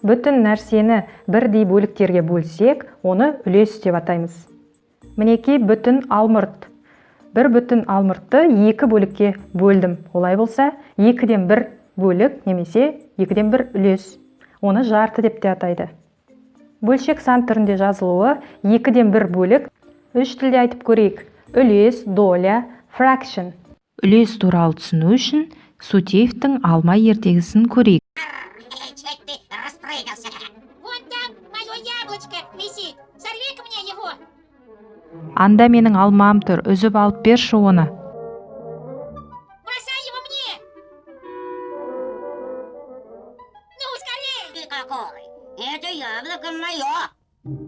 Бүтін нәрсені бірдей бөліктерге бөлсек, оны үлес деп атаймыз. Мінекей бүтін алмұрт. Бір бүтін алмұртты екі бөлікке бөлдім. Олай болса, 2-ден 1 бөлік немесе 2-ден 1 үлес. Оны жарты деп те атайды. Бөлшек сан түрінде жазылуы 2-ден 1 бөлік. 3 тілде айтып көрейік. Үлес, доля, fraction. Үлес туралы түсіну үшін Сутеевтің алма ертегісін көрейік. Анда менің алмам тұр, үзіп алып берші оны.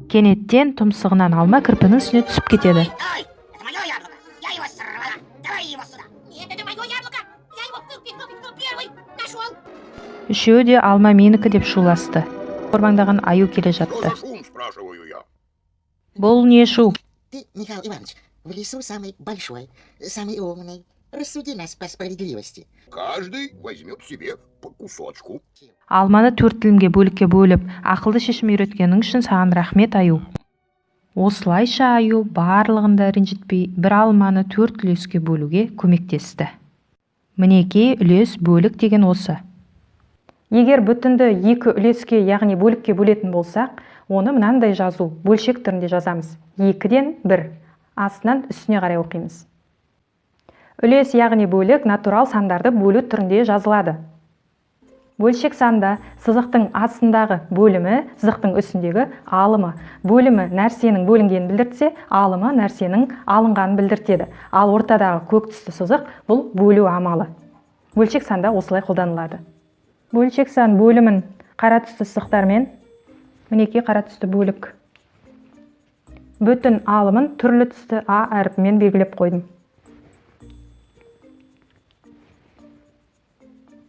Кенеттен тұмсығынан алма кірпінің үстіне түсіп кетеді. Үшеуі де алма менікі деп шуласты. Қорбаңдаған аю келе жатты. Бұл не шу? Ты, Михаил Иванович, в лесу самый большой, самый умный. Рассуди нас по справедливости. Каждый возьмет себе по кусочку. Алманы 4 тілімге бөлікке бөліп, ақылды шешім үйреткенің үшін саған рахмет, аю. Осылайша аю барлығында ренжітпей бір алманы 4 үлеске бөлуге көмектесті. Мінекей үлес бөлік деген осы. Егер бүтінді 2 үлеске, яғни бөлікке бөлетін болсақ, оны мынандай жазу, бөлшек түрінде жазамыз. 2-ден 1, астынан үстіне қарай оқимыз. Үлес, яғни бөлік, натурал сандарды бөлу түрінде жазылады. Бөлшек санда сызықтың астындағы бөлімі, сызықтың үстіндегі алымы. Бөлімі нәрсенің бөлінгенін білдіртсе, алымы нәрсенің алынғанын білдіртеді. Ал ортадағы көк түсті сызық бұл бөлу амалы. Бөлшек санда осылай қолданылады. Бөлшек сан бөлімін қара түсті сызықтармен, мінекей қара түсті бөлік. Бүтін алымын түрлі түсті А әріпімен белгілеп қойдым.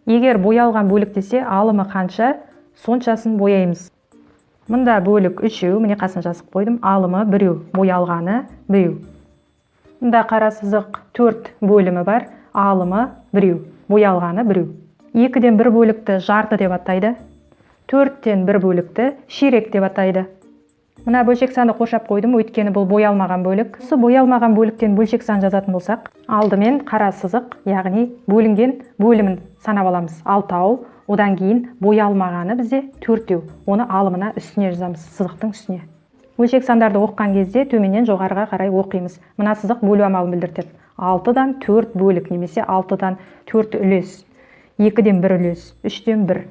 Егер боялған бөлік десе, алымы қанша, соншасын бояймыз. Мұнда бөлік 3, міне қасын жазып қойдым, алымы 1, боялғаны 1. Мұнда қара сызық 4 бөлімі бар, алымы 1, боялғаны 1. 2-ден 1 бөлікті жарты деп атайды, 4-тен 1 бөлікті ширек деп атайды. Мына бөлшек санды қоршап қойдым, өйткені бұл боялмаған бөлік. Осы боялмаған бөліктен бөлшек сан жазатын болсақ, алдымен қара сызық, яғни бөлінген бөлімін санап аламыз. 6, одан кейін боялмағаны бізде 4. Оны алымына үстіне жазамыз, сызықтың үстіне. Бөлшек сандарды оққан кезде төменнен жоғарыға қарай оқимыз. Мына сызық бөлу амалын білдіртеді. 6-дан 4 бөлік немесе 6-дан 4 үлес. 2-ден 1 үлес, 3-ден 1.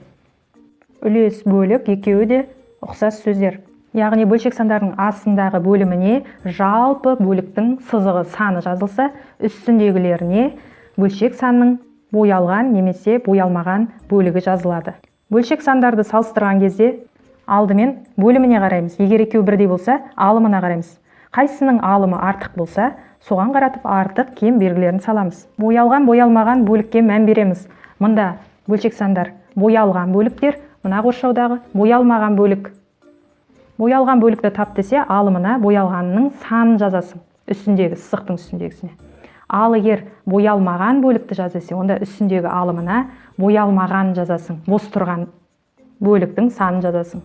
Үлес, бөлік, екеуі де ұқсас сөздер. Яғни бөлшек сандардың астындағы бөліміне жалпы бөліктің сызығы саны жазылса, үстіндегілеріне бөлшек санның боялған немесе боялмаған бөлігі жазылады. Бөлшек сандарды салыстырған кезде алдымен бөліміне қараймыз. Егер екеуі бірдей болса, алымына қараймыз. Қайсының алымы артық болса, соған қаратып артық кем белгілерін саламыз. Боялған, боялмаған бөлікке мән береміз. Мұнда бөлшек сандар боялған бөліктер, мына қоршаудағы боялмаған бөлік. Боялған бөлікті тап десе, алымына боялғанның санын жазасың, үстіндегі, сызықтың үстіндегісіне. Ал егер боялмаған бөлікті жазасы, онда үстіндегі алымына боялмаған жазасың, бос тұрған бөліктің санын жазасың.